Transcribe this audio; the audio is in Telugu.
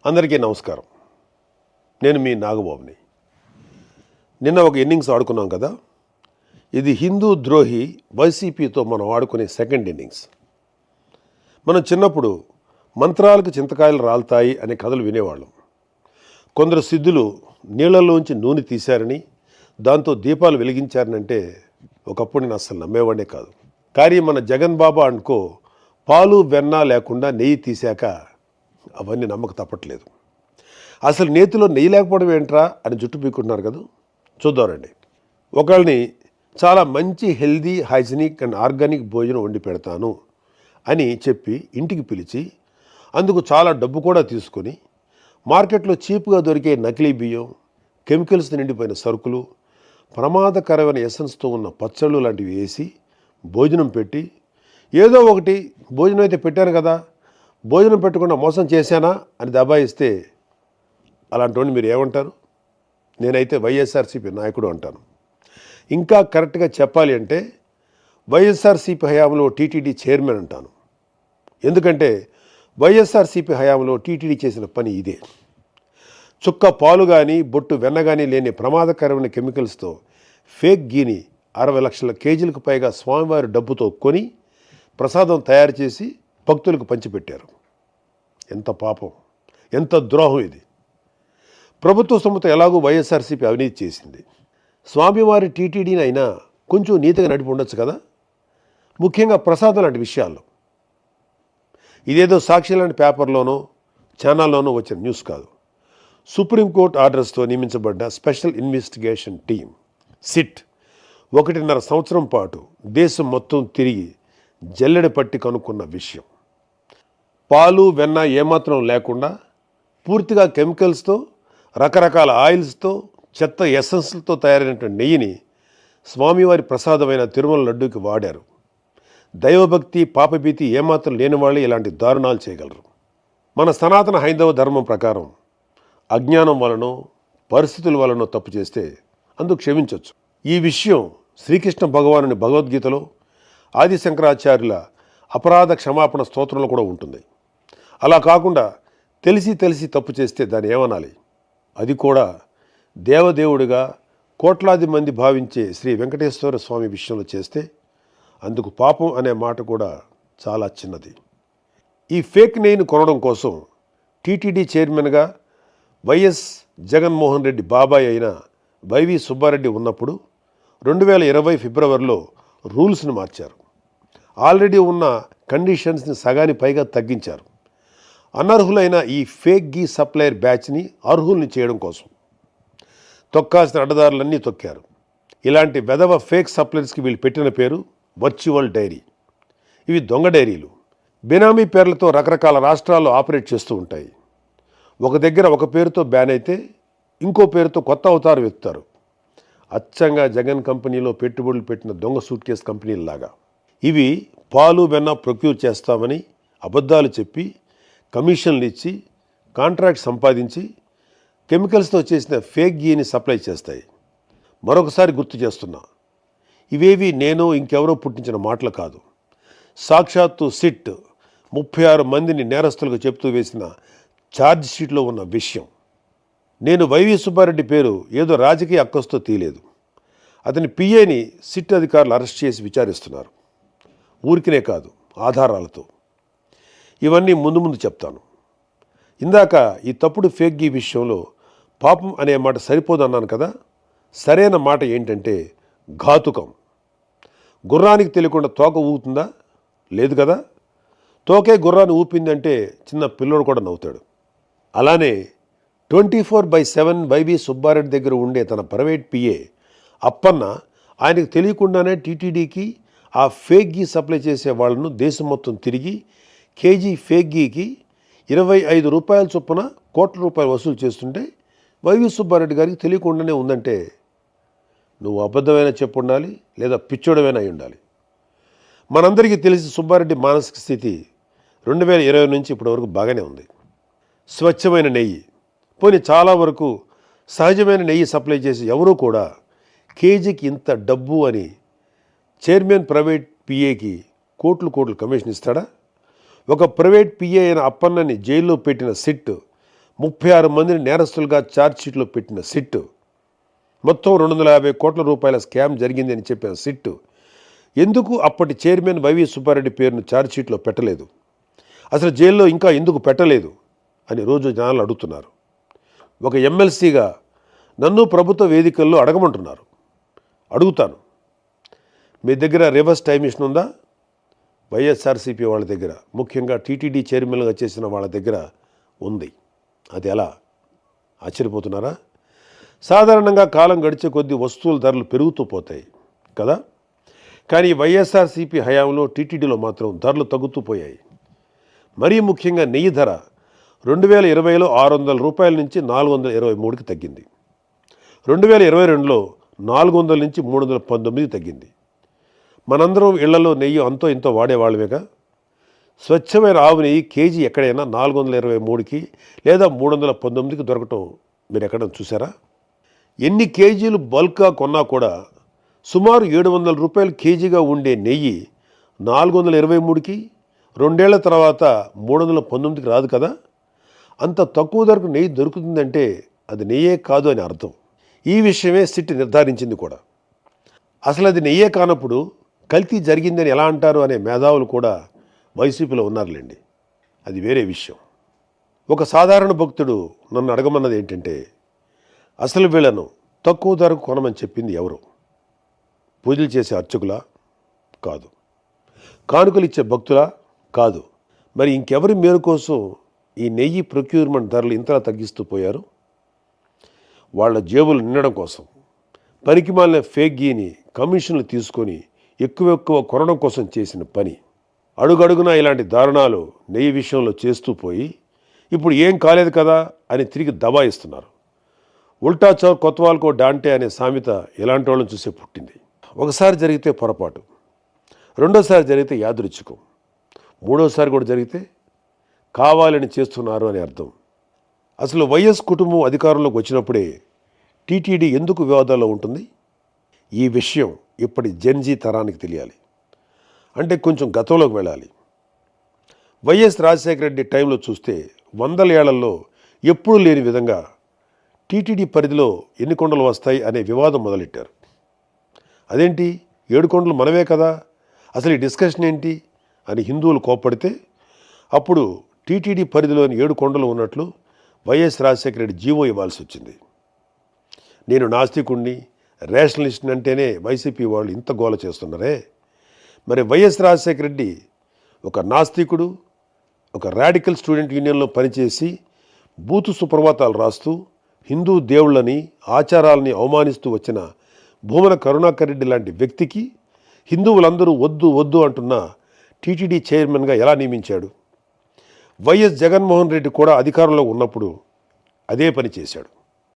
అందరికీ నమస్కారం. నేను మీ నాగబాబుని. నిన్న ఒక ఇన్నింగ్స్ ఆడుకున్నాం కదా. ఇది హిందూ ద్రోహి వైసీపీతో మనం ఆడుకునే సెకండ్ ఇన్నింగ్స్. మనం చిన్నప్పుడు మంత్రాలకు చింతకాయలు రాలుతాయి అనే కథలు వినేవాళ్ళం. కొందరు సిద్ధులు నీళ్లలోంచి నూనె తీశారని, దాంతో దీపాలు వెలిగించారనంటే ఒకప్పుడు నేను అస్సలు నమ్మేవాడే కాదు. కానీ మన జగన్ బాబా అనుకో పాలు వెన్న లేకుండా నెయ్యి తీశాక అవన్నీ నమ్మక తప్పట్లేదు. అసలు నేతిలో నెయ్యి లేకపోవడం ఏంట్రా అని జుట్టు పీక్కుంటున్నారు కదా. చూద్దామండి. ఒకళ్ళని చాలా మంచి హెల్దీ, హైజీనిక్ అండ్ ఆర్గానిక్ భోజనం వండి పెడతాను అని చెప్పి ఇంటికి పిలిచి అందుకు చాలా డబ్బు కూడా తీసుకొని మార్కెట్లో చీప్గా దొరికే నకిలీ బియ్యం, కెమికల్స్ నిండిపోయిన సరుకులు, ప్రమాదకరమైన ఎసెన్స్తో ఉన్న పచ్చళ్ళు లాంటివి వేసి భోజనం పెట్టి, ఏదో ఒకటి భోజనం అయితే పెట్టాను కదా, భోజనం పెట్టకుండా మోసం చేశానా అని దబాయిస్తే అలాంటి మీరు ఏమంటారు? నేనైతే వైఎస్ఆర్సీపీ నాయకుడు అంటాను. ఇంకా కరెక్ట్గా చెప్పాలి అంటే వైఎస్ఆర్సీపీ హయాంలో టీటీడీ చైర్మన్ అంటాను. ఎందుకంటే వైఎస్ఆర్సీపీ హయాంలో టీటీడీ చేసిన పని ఇదే. చుక్క పాలు కానీ బొట్టు వెన్న కానీ లేని ప్రమాదకరమైన కెమికల్స్తో ఫేక్ గీని 60 లక్షల కేజీలకు పైగా స్వామివారి డబ్బుతో కొని ప్రసాదం తయారు చేసి భక్తులకు పంచిపెట్టారు. ఎంత పాపం, ఎంత ద్రోహం ఇది. ప్రభుత్వ సొమ్ముతో ఎలాగూ వైఎస్ఆర్సీపీ అవినీతి చేసింది. స్వామివారి టీటీడీని అయినా కొంచెం నీతిగా నడిపి ఉండొచ్చు కదా, ముఖ్యంగా ప్రసాదం లాంటి విషయాల్లో. ఇదేదో సాక్షి లాంటి పేపర్లోనో ఛానల్లోనో వచ్చిన న్యూస్ కాదు. సుప్రీంకోర్టు ఆర్డర్స్తో నియమించబడ్డ స్పెషల్ ఇన్వెస్టిగేషన్ టీం సిట్ 1.5 సంవత్సరం పాటు దేశం మొత్తం తిరిగి జల్లెడ పట్టి కనుక్కున్న విషయం. పాలు వెన్న ఏమాత్రం లేకుండా పూర్తిగా కెమికల్స్తో, రకరకాల ఆయిల్స్తో, చెత్త ఎసెన్స్లతో తయారైనటువంటి నెయ్యిని స్వామివారి ప్రసాదమైన తిరుమల లడ్డూకి వాడారు. దైవభక్తి, పాపభీతి ఏమాత్రం లేని వాళ్ళు ఇలాంటి దారుణాలు చేయగలరు. మన సనాతన హైందవ ధర్మం ప్రకారం అజ్ఞానం వలనో పరిస్థితుల వలనో తప్పు చేస్తే అందుకు క్షమించవచ్చు. ఈ విషయం శ్రీకృష్ణ భగవానుని భగవద్గీతలో, ఆది శంకరాచార్యుల అపరాధ క్షమాపణ స్తోత్రంలో కూడా ఉంటుంది. అలా కాకుండా తెలిసి తప్పు చేస్తే దాన్ని ఏమనాలి? అది కూడా దేవదేవుడిగా కోట్లాది మంది భావించే శ్రీ వెంకటేశ్వర స్వామి విషయంలో చేస్తే అందుకు పాపం అనే మాట కూడా చాలా చిన్నది. ఈ ఫేక్ నెయ్యిని కొనడం కోసం టీటీడీ చైర్మన్గా వైఎస్ జగన్మోహన్ రెడ్డి బాబాయ్ అయిన వైవి సుబ్బారెడ్డి ఉన్నప్పుడు 2020 ఫిబ్రవరిలో రూల్స్ను మార్చారు. ఆల్రెడీ ఉన్న కండిషన్స్ని సగాని పైగా తగ్గించారు. అనర్హులైన ఈ ఫేక్ గీ సప్లయర్ బ్యాచ్ని అర్హుల్ని చేయడం కోసం తొక్కాల్సిన అడ్డదారులన్నీ తొక్కారు. ఇలాంటి వెధవ ఫేక్ సప్లయర్స్కి వీళ్ళు పెట్టిన పేరు వర్చువల్ డైరీ. ఇవి దొంగ డైరీలు. బినామీ పేర్లతో రకరకాల రాష్ట్రాల్లో ఆపరేట్ చేస్తూ ఉంటాయి. ఒక దగ్గర ఒక పేరుతో బ్యాన్ అయితే ఇంకో పేరుతో కొత్త అవతారం ఎత్తుతారు. అచ్చంగా జగన్ కంపెనీలో పెట్టుబడులు పెట్టిన దొంగ సూట్ కేసు కంపెనీలాగా. ఇవి పాలు వెన్న ప్రొక్యూర్ చేస్తామని అబద్ధాలు చెప్పి కమిషన్లు ఇచ్చి కాంట్రాక్ట్ సంపాదించి కెమికల్స్తో చేసిన ఫేక్ గీని సప్లై చేస్తాయి. మరొకసారి గుర్తు చేస్తున్నా, ఇవేవి నేను ఇంకెవరో పుట్టించిన మాటలు కాదు. సాక్షాత్తు సిట్ 36 మందిని నేరస్తులకు చెప్తూ వేసిన ఛార్జ్ షీట్లో ఉన్న విషయం. నేను వైవి సుబ్బారెడ్డి పేరు ఏదో రాజకీయ అక్కస్తో తీయలేదు. అతని పిఏని సిట్ అధికారులు అరెస్ట్ చేసి విచారిస్తున్నారు. ఊరికినే కాదు, ఆధారాలతో. ఇవన్నీ ముందు చెప్తాను. ఇందాక ఈ తప్పుడు ఫేక్ గీ విషయంలో పాపం అనే మాట సరిపోదన్నాను కదా. సరైన మాట ఏంటంటే ఘాతుకం. గుర్రానికి తెలియకుండా తోక ఊపుతుందా? లేదు కదా. తోకే గుర్రాన్ని ఊపిందంటే చిన్న పిల్లోడు కూడా నవ్వుతాడు. అలానే 24/7 వైవి సుబ్బారెడ్డి దగ్గర ఉండే తన ప్రైవేట్ పిఏ అప్పన్న ఆయనకు తెలియకుండానే టీటీడీకి ఆ ఫేక్ గీ సప్లై చేసే వాళ్ళను దేశం మొత్తం తిరిగి కేజీ ఫేక్ గీకి 25 రూపాయల చొప్పున కోట్ల రూపాయలు వసూలు చేస్తుంటే వైవి సుబ్బారెడ్డి గారికి తెలియకుండానే ఉందంటే నువ్వు అబద్ధమైనా చెప్పు ఉండాలి, లేదా పిచ్చోడమైనా అయి ఉండాలి. మనందరికీ తెలిసి సుబ్బారెడ్డి మానసిక స్థితి 2020 నుంచి ఇప్పటి వరకు బాగానే ఉంది. స్వచ్ఛమైన నెయ్యి, పోనీ చాలా వరకు సహజమైన నెయ్యి సప్లై చేసి ఎవరూ కూడా కేజీకి ఇంత డబ్బు అని చైర్మన్ ప్రైవేట్ పిఏకి కోట్లు కమిషన్ ఇస్తాడా? ఒక ప్రైవేట్ పిఏ అయిన అప్పన్నని జైల్లో పెట్టిన సిట్ 36 మందిని నేరస్తులుగా ఛార్జ్షీట్లో పెట్టిన సిట్, మొత్తం 250 కోట్ల రూపాయల స్కామ్ జరిగింది అని చెప్పిన సిట్ ఎందుకు అప్పటి చైర్మన్ వైవి సుబ్బారెడ్డి పేరును ఛార్జ్షీట్లో పెట్టలేదు, అసలు జైల్లో ఇంకా ఎందుకు పెట్టలేదు అని రోజు జనాలు అడుగుతున్నారు. ఒక ఎమ్మెల్సీగా నన్ను ప్రభుత్వ వేదికల్లో అడగమంటున్నారు. అడుగుతాను, మీ దగ్గర రివర్స్ టైం మిషన్ ఉందా? వైఎస్ఆర్సీపీ వాళ్ళ దగ్గర, ముఖ్యంగా టీటీడీ చైర్మన్గా చేసిన వాళ్ళ దగ్గర ఉంది. అది ఎలా? ఆశ్చర్యపోతున్నారా? సాధారణంగా కాలం గడిచే కొద్దీ వస్తువుల ధరలు పెరుగుతూ పోతాయి కదా, కానీ వైఎస్ఆర్సీపీ హయాంలో టీటీడీలో మాత్రం ధరలు తగ్గుతూ పోయాయి. మరీ ముఖ్యంగా నెయ్యి ధర 2020లో 600 రూపాయల నుంచి 423కి తగ్గింది. 2022లో 400 నుంచి 319కి తగ్గింది. మనందరం ఇళ్లలో నెయ్యి అంతో ఇంతో వాడేవాళ్ళమేగా. స్వచ్ఛమైన ఆవు నెయ్యి కేజీ ఎక్కడైనా 423కి లేదా 319కి దొరకటం మీరు ఎక్కడైనా చూసారా? ఎన్ని కేజీలు బల్క్గా కొన్నా కూడా సుమారు 700 రూపాయలు కేజీగా ఉండే నెయ్యి 423కి, 2 ఏళ్ల తర్వాత 319కి రాదు కదా. అంత తక్కువ ధరకు నెయ్యి దొరుకుతుందంటే అది నెయ్యే కాదు అని అర్థం. ఈ విషయమే సిట్ నిర్ధారించింది కూడా. అసలు అది నెయ్యే కానప్పుడు కల్తీ జరిగిందని ఎలా అంటారు అనే మేధావులు కూడా వైసీపీలో ఉన్నారులేండి. అది వేరే విషయం. ఒక సాధారణ భక్తుడు నన్ను అడగమన్నది ఏంటంటే, అసలు వీళ్ళను తక్కువ ధరకు కొనమని చెప్పింది ఎవరు? పూజలు చేసే అర్చకులా? కాదు. కానుకలు ఇచ్చే భక్తులా? కాదు. మరి ఇంకెవరి మేలు కోసం ఈ నెయ్యి ప్రొక్యూర్మెంట్ ధరలు ఇంతలా తగ్గిస్తూ పోయారు? వాళ్ళ జేబులు నిండడం కోసం, పనికిమాలిన ఫేక్ గీని కమిషన్లు తీసుకొని ఎక్కువ కొనడం కోసం చేసిన పని. అడుగడుగునా ఇలాంటి దారుణాలు నెయ్యి విషయంలో చేస్తూ పోయి ఇప్పుడు ఏం కాలేదు కదా అని తిరిగి దబాయిస్తున్నారు. ఉల్టా చౌర్ కొత్వాల్కో డాంటే అనే సామెత ఇలాంటి వాళ్ళని చూసే పుట్టింది. ఒకసారి జరిగితే పొరపాటు, రెండోసారి జరిగితే యాదృచ్ఛికం, మూడోసారి కూడా జరిగితే కావాలని చేస్తున్నారు అని అర్థం. అసలు వైఎస్ కుటుంబం అధికారంలోకి వచ్చినప్పుడే టీటీడీ ఎందుకు వివాదాల్లో ఉంటుంది? ఈ విషయం ఇప్పటి జెన్జీ తరానికి తెలియాలి. అంటే కొంచెం గతంలోకి వెళ్ళాలి. వైఎస్ రాజశేఖర రెడ్డి టైంలో చూస్తే 100 ఏళ్లలో ఎప్పుడూ లేని విధంగా టీటీడీ పరిధిలో ఎన్ని కొండలు వస్తాయి అనే వివాదం మొదలెట్టారు. అదేంటి, 7 కొండలు మనమే కదా, అసలు ఈ డిస్కషన్ ఏంటి అని హిందువులు కోప్పడితే అప్పుడు టీటీడీ పరిధిలోని 7 కొండలు ఉన్నట్లు వైఎస్ రాజశేఖర రెడ్డి జీవో ఇవ్వాల్సి వచ్చింది. నేను నాస్తికుణ్ణి, రేషనలిస్ట్ని అంటేనే వైసీపీ వాళ్ళు ఇంత గోల చేస్తున్నారే. మరి వైఎస్ రాజశేఖర రెడ్డి ఒక నాస్తికుడు, ఒక రాడికల్ స్టూడెంట్ యూనియన్లో పనిచేసి బూతు సుప్రభాతాలు రాస్తూ హిందూ దేవుళ్ళని, ఆచారాలని అవమానిస్తూ వచ్చిన భూమన కరుణాకర్ రెడ్డి లాంటి వ్యక్తికి హిందువులందరూ వద్దు వద్దు అంటున్న టీటీడీ చైర్మన్గా ఎలా నియమించాడు? వైఎస్ జగన్మోహన్ రెడ్డి కూడా అధికారంలో ఉన్నప్పుడు అదే పని చేశాడు.